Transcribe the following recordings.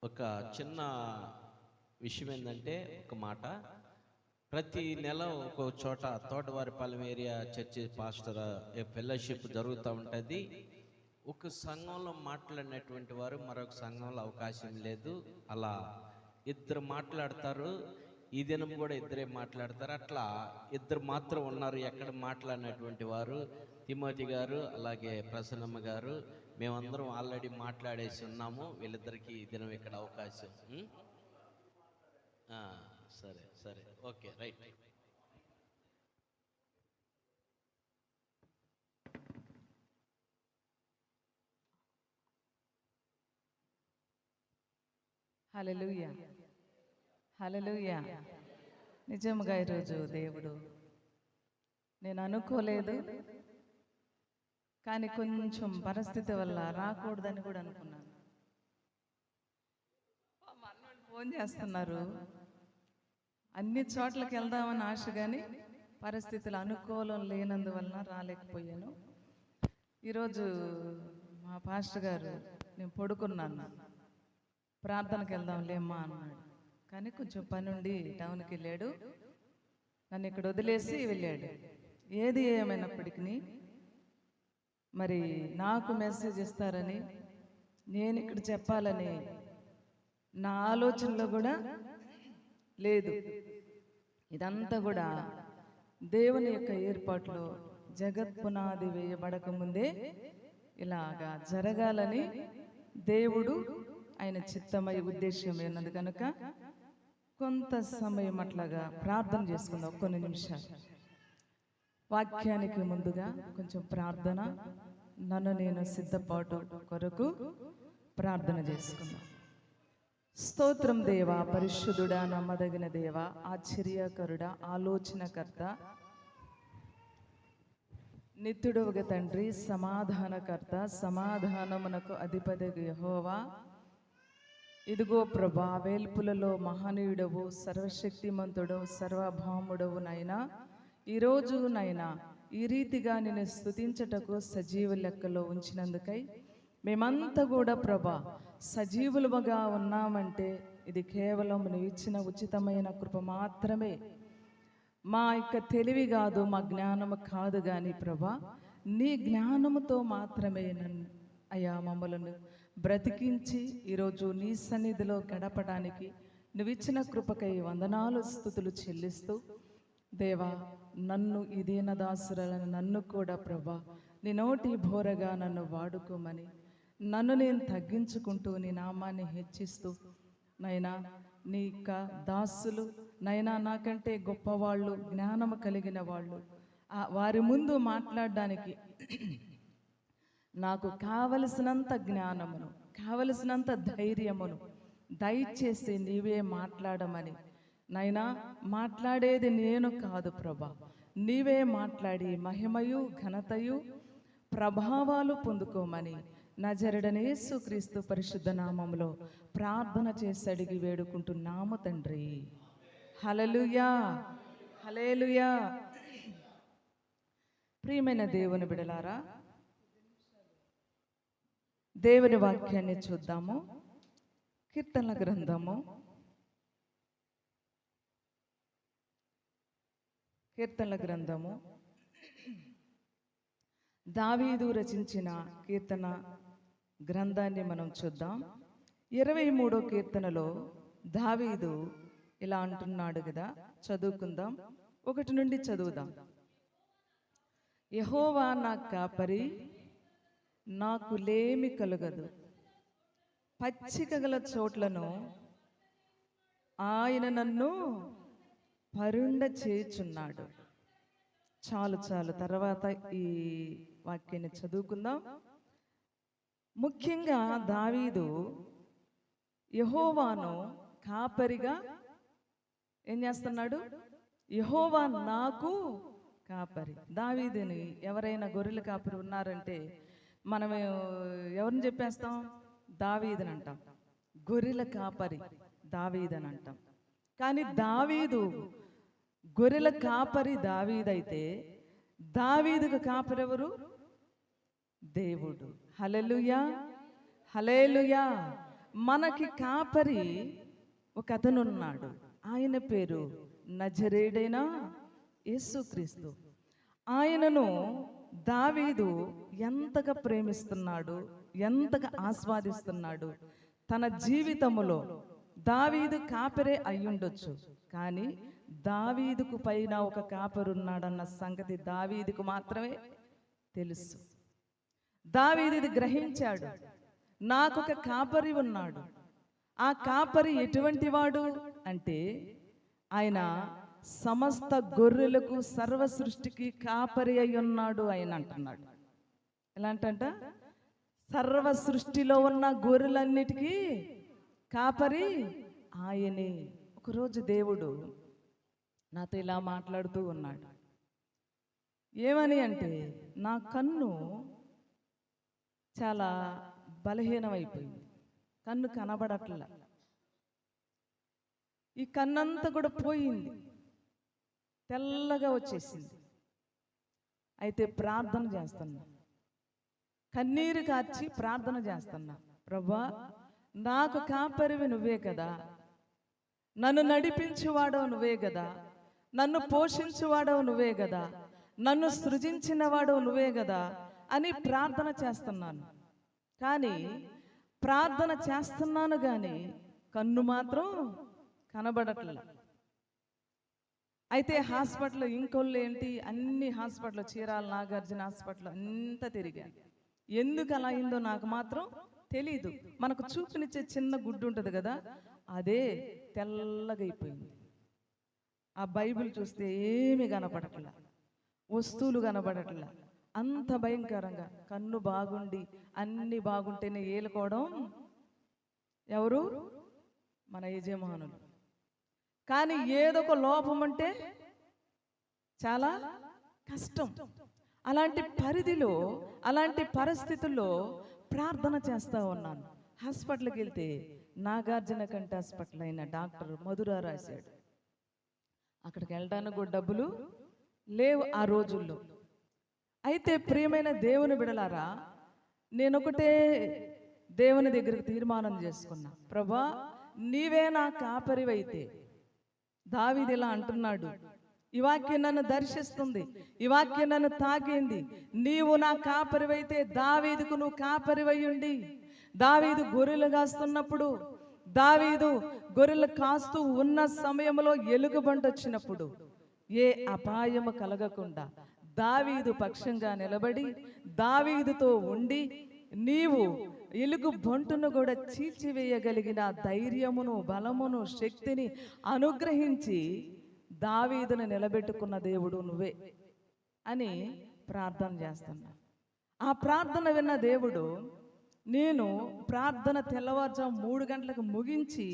ఒక చిన్న విషయం ఏంటంటే, ఒక మాట ప్రతి నెల ఒక చోట Thotavaripalem area church pastor fellowship జరుగుతూ ఉంటుంది. ఒక సంఘంలో మాట్లాడినటువంటి వారు మరొక సంఘంలో అవకాశం లేదు. అలా ఇద్దరు మాట్లాడతారు. ఈ దినం కూడా ఇద్దరే మాట్లాడతారు. అట్లా ఇద్దరు మాత్రం ఉన్నారు ఎక్కడ మాట్లాడినటువంటి వారు. తిమోతి గారు అలాగే ప్రసన్నమ్మ గారు, మేమందరం ఆల్రెడీ మాట్లాడేసి ఉన్నాము. వీళ్ళిద్దరికి ఈ దినం ఇక్కడ అవకాశం. సరే సరే, ఓకే, రైట్. హల్లెలూయా, హల్లెలూయా. నిజంగా ఈరోజు దేవుడు, నేను అనుకోలేదు, కానీ కొంచెం పరిస్థితి వల్ల రాకూడదని కూడా అనుకున్నాను. ఫోన్ చేస్తున్నారు, అన్ని చోట్లకి వెళ్దామని ఆశ, కానీ పరిస్థితులు అనుకూలం లేనందువలన రాలేకపోయాను. ఈరోజు మా పాస్టర్ గారు, నేను పడుకున్నాను, ప్రార్థనకి వెళ్దాంలేమ్మా అన్నాడు. కానీ కొంచెం పని ఉండి టౌన్కి వెళ్ళాడు, నన్ను ఇక్కడ వదిలేసి వెళ్ళాడు. ఏది ఏమైనప్పటికీ మరి నాకు మెసేజ్ ఇస్తారని, నేను ఇక్కడ చెప్పాలని నా ఆలోచనలో కూడా లేదు. ఇదంతా కూడా దేవుని యొక్క ఏర్పాట్లో జగత్పునాది వేయబడక ముందే ఇలాగా జరగాలని దేవుడు ఆయన చిత్తమై ఉద్దేశం ఉన్నది కనుక కొంత సమయం అట్లాగా ప్రార్థన చేసుకుందాం. కొన్ని నిమిషాలు వాక్యానికి ముందుగా కొంచెం ప్రార్థన, నన్ను నేను సిద్ధపాటు కొరకు ప్రార్థన చేసుకుందాం. స్తోత్రం దేవా, పరిశుద్ధుడా, నమ్మదగిన దేవా, ఆశ్చర్యకరుడా, ఆలోచనకర్త, నిత్యుడవుగా తండ్రి, సమాధానకర్త, సమాధానమునకు అధిపతి యెహోవా, ఇదిగో ప్రభా, వేల్పులలో మహనీయుడవు, సర్వశక్తిమంతుడవు, సర్వభౌముడవు నైనా, ఈరోజు నైనా ఈ రీతిగా నేను స్తుతించటకు సజీవ లెక్కలో ఉంచినందుకై మేమంతా కూడా ప్రభా సజీవులుగా ఉన్నామంటే ఇది కేవలం నువ్వు ఇచ్చిన ఉచితమైన కృప మాత్రమే. మా యొక్క తెలివి కాదు, మా జ్ఞానము కాదు, కానీ ప్రభా నీ జ్ఞానముతో మాత్రమే నన్ను అయా మమ్మలను బ్రతికించి ఈరోజు నీ సన్నిధిలో గడపడానికి నువ్వు ఇచ్చిన కృపకై వందనాలు స్తుతులు చెల్లిస్తూ, దేవా నన్ను ఈ దీనదాసురాలను నన్ను కూడా ప్రభా నీ నోటి బోరగా నన్ను వాడుకోమని, నన్ను నేను తగ్గించుకుంటూ నీ నామాన్ని హెచ్చిస్తూ, నైనా నీ యొక్క దాసులు నైనా నాకంటే గొప్పవాళ్ళు, జ్ఞానము కలిగిన వాళ్ళు, వారి ముందు మాట్లాడడానికి నాకు కావలసినంత జ్ఞానమును, కావలసినంత ధైర్యమును దయచేసి నీవే మాట్లాడమని, నైనా మాట్లాడేది నేను కాదు ప్రభా, నీవే మాట్లాడి మహిమయు ఘనతయు ప్రభావాలు పొందుకోమని నజరుడైన యేసుక్రీస్తు పరిశుద్ధ నామములో ప్రార్థన చేసి అడిగి వేడుకుంటున్నాము తండ్రి. హల్లెలూయా, హల్లెలూయా. ప్రియమైన దేవుని బిడలారా, దేవుని వాక్యాన్ని చూద్దాము. కీర్తనల గ్రంథము, కీర్తనల గ్రంథము, దావీదు రచించిన కీర్తన గ్రంథాన్ని మనం చూద్దాం. 23వ కీర్తనలో దావీదు ఇలా అంటున్నాడు కదా, చదువుకుందాం. 1 నుండి చదువుదాం. యెహోవా నా కాపరి, నాకు లేమి కలుగదు, పచ్చిక గల చోట్లను ఆయన నన్ను పరుండ చేయుచున్నాడు. చాలు చాలు, తర్వాత ఈ వాక్యాన్ని చదువుకుందాం. ముఖ్యంగా దావీదు యెహోవాను కాపరిగా ఏం చేస్తున్నాడు? యెహోవా నాకు కాపరి. దావీదుని ఎవరైనా గొర్రెల కాపరి ఉన్నారంటే మనం ఎవరిని చెప్పేస్తాం? దావీదుని అంటాం. గొర్రెల కాపరి దావీదని అంటాం. కానీ దావీదు గొర్రెల కాపరి దావీదైతే, దావీదుకు కాపరి ఎవరు? దేవుడు. హల్లెలూయా, హల్లెలూయా. మనకి కాపరి ఒక అతను ఉన్నాడు. ఆయన పేరు నజరేయుడైన యేసుక్రీస్తు. ఆయనను దావీదు ఎంతగా ప్రేమిస్తున్నాడు, ఎంతగా ఆస్వాదిస్తున్నాడు. తన జీవితములో దావీదు కాపరే అయ్యుండొచ్చు, కానీ దావీదుకు పైన ఒక కాపరి ఉన్నాడన్న సంగతి దావీదుకు మాత్రమే తెలుసు. దావీదు ఇది గ్రహించాడు. నాకొక కాపరి ఉన్నాడు. ఆ కాపరి ఎటువంటి వాడు అంటే, ఆయన సమస్త గొర్రెలకు సర్వ సృష్టికి కాపరి అయి ఉన్నాడు ఆయన అంటున్నాడు. ఎలాంటంట? సర్వ సృష్టిలో ఉన్న గొర్రెలన్నిటికీ కాపరి ఆయనే. ఒకరోజు దేవుడు నాతో ఇలా మాట్లాడుతూ ఉన్నాడు. ఏమని అంటే, నా కన్ను చాలా బలహీనమైపోయింది, కన్ను కనబడట్ల, ఈ కన్నంతా కూడా పోయింది, తెల్లగా వచ్చేసింది. అయితే ప్రార్థన చేస్తున్నా, కన్నీరు కార్చి ప్రార్థన చేస్తున్నా. ప్రభా, నాకు కాపరివి నువ్వే కదా, నన్ను నడిపించువాడవు నువ్వే కదా, నన్ను పోషించువాడవు నువ్వే కదా, నన్ను సృజించినవాడవు నువ్వే కదా అని ప్రార్థన చేస్తున్నాను. కానీ ప్రార్థన చేస్తున్నాను కానీ కన్ను మాత్రం కనబడట్ల. అయితే హాస్పిటల్, ఇంకోళ్ళు ఏంటి, అన్ని హాస్పిటల్, చీరాల నాగార్జున హాస్పిటల్ అంతా తిరిగాను. ఎందుకు అలా అయిందో నాకు మాత్రం తెలీదు. మనకు చూపునిచ్చే చిన్న గుడ్డు ఉంటుంది కదా, అదే తెల్లగా అయిపోయింది. ఆ బైబిల్ చూస్తే ఏమి కనపడట్లా, వస్తువులు కనపడట్లా, అంత భయంకరంగా. కన్ను బాగుండి అన్ని బాగుంటేనే ఏలుకోవడం ఎవరు? మన యజమానులు. కానీ ఏదో ఒక లోపం అంటే చాలా కష్టం. అలాంటి పరిధిలో, అలాంటి పరిస్థితుల్లో ప్రార్థన చేస్తూ ఉన్నాను. హాస్పిటల్కి వెళ్తే నాగార్జున కంటి హాస్పిటల్ అయిన డాక్టర్ మధుర రాశాడు. అక్కడికి వెళ్ళడానికి కూడా డబ్బులు లేవు ఆ రోజుల్లో. అయితే ప్రియమైన దేవుని బిడలారా, నేనొకటే దేవుని దగ్గరికి తీర్మానం చేసుకున్నా. ప్రభా, నీవే నా కాపరివైతే, దావీదు ఇలా అంటున్నాడు, ఈ వాక్యం నన్ను దర్శిస్తుంది, ఈ వాక్యం నన్ను తాకింది. నీవు నా కాపరివైతే దావీదుకు నువ్వు కాపరివయ్యుండి, దావీదు గొర్రెలు కాస్తున్నప్పుడు, దావీదు గొర్రెలు కాస్తూ ఉన్న సమయంలో ఎలుగుబంటి వచ్చినప్పుడు ఏ అపాయము కలగకుండా దావీదు పక్షంగా నిలబడి దావీదుతో ఉండి నీవు ఎలుగు బంటును కూడా చీల్చివేయగలిగిన ధైర్యమును, బలమును, శక్తిని అనుగ్రహించి దావీదును నిలబెట్టుకున్న దేవుడు నువ్వే అని ప్రార్థన చేస్తున్నా. ఆ ప్రార్థన విన్న దేవుడు, నేను ప్రార్థన తెల్లవారుజాము 3 గంటలకు ముగించి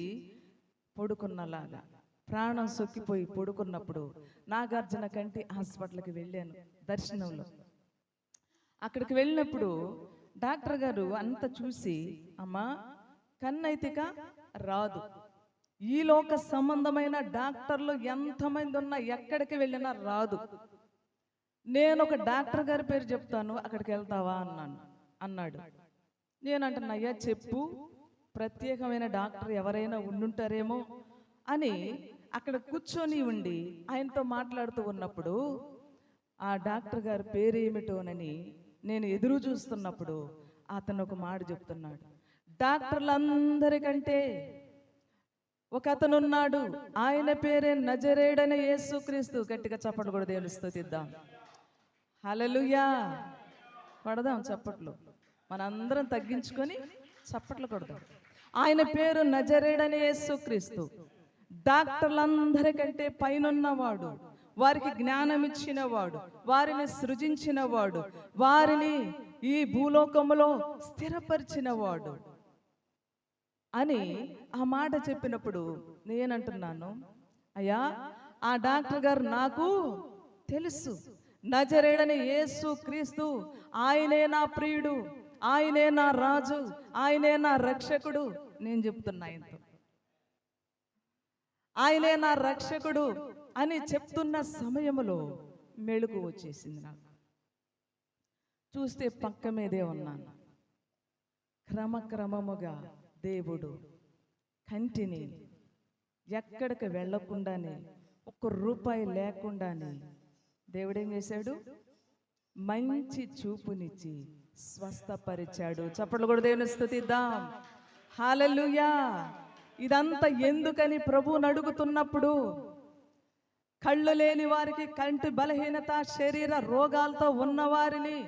పడుకున్నలాగా ప్రాణం సొక్కిపోయి పడుకున్నప్పుడు నాగార్జున కంటి హాస్పిటల్కి వెళ్ళాను దర్శనంలో. అక్కడికి వెళ్ళినప్పుడు డాక్టర్ గారు అంతా చూసి, అమ్మా, కన్నైతిక రాదు. ఈ లోక సంబంధమైన డాక్టర్లు ఎంతమంది ఉన్నా ఎక్కడికి వెళ్ళినా రాదు. నేను ఒక డాక్టర్ గారి పేరు చెప్తాను, అక్కడికి వెళ్తావా అన్నాడు. నేను అంటున్నాయ్యా, చెప్పు, ప్రత్యేకమైన డాక్టర్ ఎవరైనా ఉండుంటారేమో అని అక్కడ కూర్చొని ఉండి ఆయనతో మాట్లాడుతూ ఉన్నప్పుడు ఆ డాక్టర్ గారి పేరేమిటోనని నేను ఎదురు చూస్తున్నప్పుడు అతను ఒక మాట చెప్తున్నాడు. డాక్టర్లందరికంటే ఒక అతను ఉన్నాడు, ఆయన పేరే నజరేయుడైన యేసుక్రీస్తు. గట్టిగా చప్పట్లు కూడా దేవుని స్తుతిద్దాం. హల్లెలూయా. కొడదాం చప్పట్లు, మనందరం తగ్గించుకొని చప్పట్లు కొడదాం. ఆయన పేరు నజరేయుడైన యేసుక్రీస్తు. డాక్టర్లందరికంటే పైనున్నవాడు, వారికి జ్ఞానం ఇచ్చినవాడు, వారిని సృజించినవాడు, వారిని ఈ భూలోకములో స్థిరపరిచినవాడు అని ఆ మాట చెప్పినప్పుడు నేనంటున్నాను, అయ్యా, ఆ డాక్టర్ గారు నాకు తెలుసు. నజరేయుడైన యేసుక్రీస్తు ఆయనే నా ప్రియుడు, ఆయనే నా రాజు, ఆయనే నా రక్షకుడు. నేను చెప్తున్నా, ఆయనే నా రక్షకుడు అని చెప్తున్న సమయంలో మెళుకు వచ్చేసింది నాకు. చూస్తే పక్క మీదే ఉన్నాను. క్రమక్రమముగా దేవుడు కంటిని ఎక్కడికి వెళ్ళకుండానే ₹1 లేకుండానే దేవుడు ఏం చేశాడు? మంచి చూపునిచ్చి స్వస్థపరిచాడు. చప్పట్లు కూడా దేవుని స్తుతిద్దాం. హల్లెలూయా. ఇదంతా ఎందుకని ప్రభువుని అడుగుతున్నప్పుడు, కళ్ళు లేని వారికి, కంటి బలహీనత, శరీర రోగాలతో ఉన్నవారిని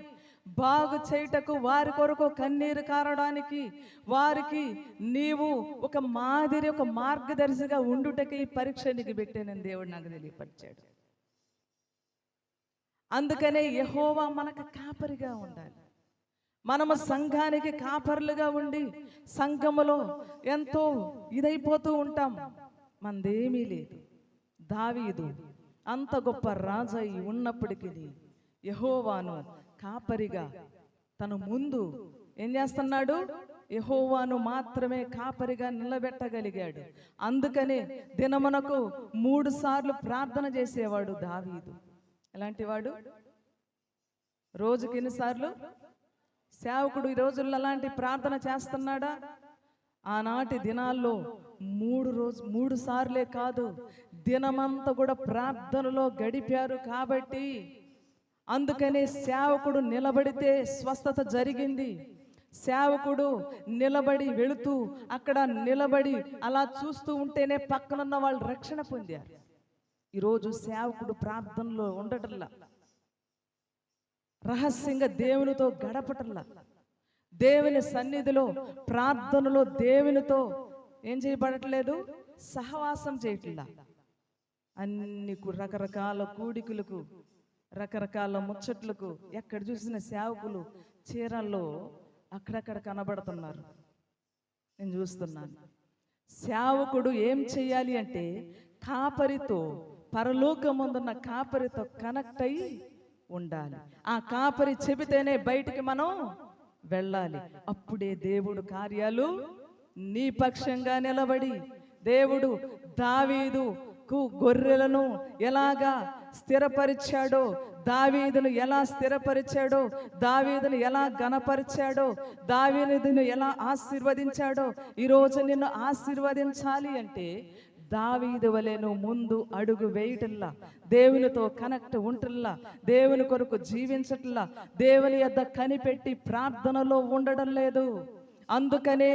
బాగు చేయుటకు, వారి కొరకు కన్నీరు కారడానికి, వారికి నీవు ఒక మాదిరి, ఒక మార్గదర్శిగా ఉండుటకి ఈ పరీక్ష నీకు పెట్టానని దేవుడు నాకు తెలియపరిచాడు. అందుకనే యెహోవా మనకు కాపరిగా ఉండాలి. మనము సంఘానికి కాపరులుగా ఉండి సంఘములో ఎంతో ఇదైపోతూ ఉంటాం. మనదేమీ లేదు. దావీదు అంత గొప్ప రాజు అయి ఉన్నప్పటికీ యెహోవాను కాపరిగా తన ముందు ఏం చేస్తున్నాడు? యెహోవాను మాత్రమే కాపరిగా నిలబెట్టగలిగాడు. అందుకనే దినమునకు 3 సార్లు ప్రార్థన చేసేవాడు దావీదు. ఎలాంటి వాడు? రోజుకి ఎన్నిసార్లు? సేవకుడు ఈ రోజుల్లో అలాంటి ప్రార్థన చేస్తున్నాడా? ఆనాటి దినాల్లో 3 సార్లే కాదు, దినమంతా కూడా ప్రార్థనలో గడిపారు. కాబట్టి అందుకనే సేవకుడు నిలబడితే స్వస్థత జరిగింది. సేవకుడు నిలబడి వెళుతూ అక్కడ నిలబడి అలా చూస్తూ ఉంటేనే పక్కనున్న వాళ్ళు రక్షణ పొందారు. ఈరోజు సేవకుడు ప్రార్థనలో ఉండటంలా, రహస్యంగా దేవునితో గడపటంలా, దేవుని సన్నిధిలో ప్రార్థనలో దేవునితో ఏం చేయబడట్లేదు? సహవాసం చేయట్లా. అన్ని రకరకాల కూడికలకు, రకరకాల ముచ్చట్లకు ఎక్కడ చూసిన సేవకులు చీరల్లో అక్కడక్కడ కనబడుతున్నారు. నేను చూస్తున్నాను. సేవకుడు ఏం చేయాలి అంటే కాపరితో, పరలోకమందున్న కాపరితో కనెక్ట్ అయ్యి ఉండాలి. ఆ కాపరి చెబితేనే బయటికి మనం వెళ్ళాలి. అప్పుడే దేవుడు కార్యాలు నీ పక్షంగా నిలబడి, దేవుడు దావీదుకు గొర్రెలను ఎలాగా స్థిరపరిచాడో, దావీదును ఎలా స్థిరపరిచాడో, దావీదును ఎలా ఘనపరిచాడో, దావీదును ఎలా ఆశీర్వదించాడో, ఈరోజు నిన్ను ఆశీర్వదించాలి అంటే దావీదు వలె నువ్వు ముందు అడుగు వేయటల్లా, దేవునితో కనెక్ట్ ఉంటల్లా, దేవుని కొరకు జీవించట్లా, దేవుని యొద్ద కనిపెట్టి ప్రార్థనలో ఉండడం లేదు. అందుకనే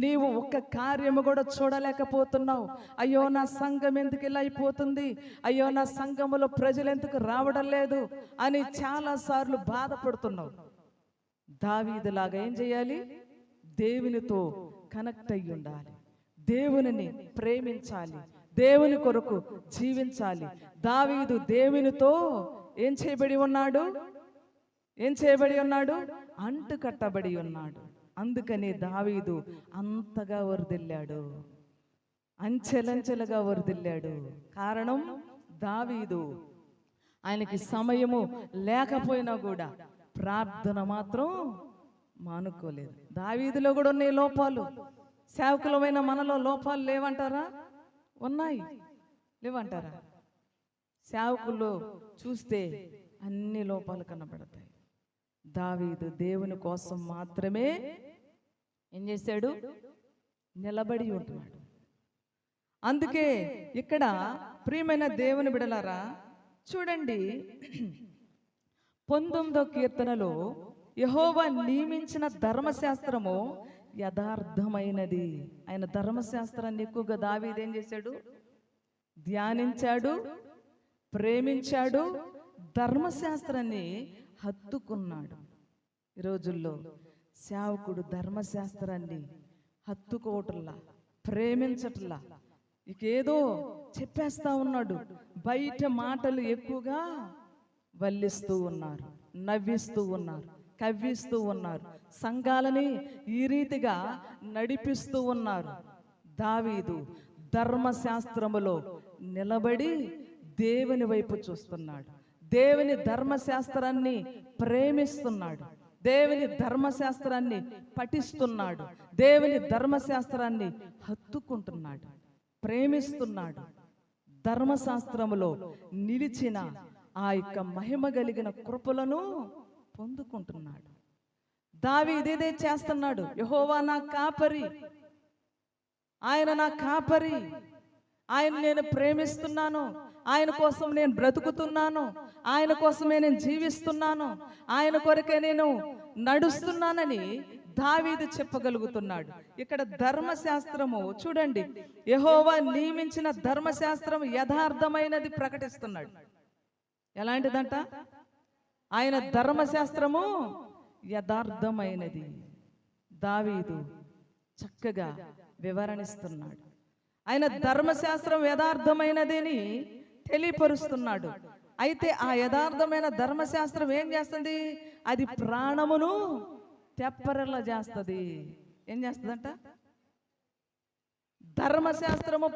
నీవు ఒక్క కార్యము కూడా చూడలేకపోతున్నావు. అయ్యో నా సంఘం ఎందుకు ఇలా అయిపోతుంది, అయ్యో నా సంఘములో ప్రజలు ఎందుకు రావడం లేదు అని చాలాసార్లు బాధపడుతున్నావు. దావీదులాగా ఏం చేయాలి? దేవునితో కనెక్ట్ అయ్యి ఉండాలి, దేవునిని ప్రేమించాలి, దేవుని కొరకు జీవించాలి. దావీదు దేవునితో ఏం చేయబడి ఉన్నాడు? ఏం చేయబడి ఉన్నాడు? అంటు కట్టబడి ఉన్నాడు. అందుకని దావీదు అంతగా వరదిల్లాడు, అంచెలంచెలుగా వరదిల్లాడు. కారణం దావీదు ఆయనకి సమయము లేకపోయినా కూడా ప్రార్థన మాత్రం మానుకోలేదు. దావీదులో కూడా ఉన్నాయి లోపాలు. సేవకులమైన మనలో లోపాలు లేవంటారా? ఉన్నాయి. లేవంటారా? సేవకుల్లో చూస్తే అన్ని లోపాలు కనబడతాయి. దావీదు దేవుని కోసం మాత్రమే ఏం చేశాడు? నిలబడి ఉంటున్నాడు. అందుకే ఇక్కడ ప్రియమైన దేవుని బిడలారా చూడండి, 19వ కీర్తనలో యెహోవా నియమించిన ధర్మశాస్త్రము యథార్థమైనది. ఆయన ధర్మశాస్త్రాన్ని ఎక్కువగా దావీదు ఏం చేశాడు? ధ్యానించాడు, ప్రేమించాడు, ధర్మశాస్త్రాన్ని హత్తుకున్నాడు. ఈ రోజుల్లో సేవకుడు ధర్మశాస్త్రాన్ని హత్తుకోవటంలా, ప్రేమించట్లా, ఇకేదో చెప్పేస్తా ఉన్నాడు. బయట మాటలు ఎక్కువగా వల్లిస్తూ ఉన్నారు, నవ్విస్తూ ఉన్నారు, కవ్విస్తూ ఉన్నారు, సంఘాలని ఈ రీతిగా నడిపిస్తూ ఉన్నారు. దావీదు ధర్మశాస్త్రములో నిలబడి దేవుని వైపు చూస్తున్నాడు, దేవుని ధర్మశాస్త్రాన్ని ప్రేమిస్తున్నాడు, దేవుని ధర్మశాస్త్రాన్ని పఠిస్తున్నాడు, దేవుని ధర్మశాస్త్రాన్ని హత్తుకుంటున్నాడు, ప్రేమిస్తున్నాడు. ధర్మశాస్త్రములో నిలిచిన ఆ యొక్క మహిమ కలిగిన కృపలను పొందుకుంటున్నాడు. దావీదు ఇదే చేస్తున్నాడు. యెహోవా నా కాపరి, ఆయన నా కాపరి, ఆయన నేను ప్రేమిస్తున్నాను, ఆయన కోసం నేను బ్రతుకుతున్నాను, ఆయన కోసమే నేను జీవిస్తున్నాను, ఆయన కొరకే నేను నడుస్తున్నానని దావీదు చెప్పగలుగుతున్నాడు. ఇక్కడ ధర్మశాస్త్రము చూడండి, యెహోవా నియమించిన ధర్మశాస్త్రం యథార్థమైనది ప్రకటిస్తున్నాడు. ఎలాంటిదంట? ఆయన ధర్మశాస్త్రము యథార్థమైనది. దావీదు చక్కగా వివరణిస్తున్నాడు. ఆయన ధర్మశాస్త్రం యథార్థమైనదని తెలియపరుస్తున్నాడు. అయితే ఆ యథార్థమైన ధర్మశాస్త్రం ఏం చేస్తుంది? అది ప్రాణమును తెప్పరిల్ల చేస్తుంది. ఏం చేస్తుందంట? ధర్మశాస్త్రము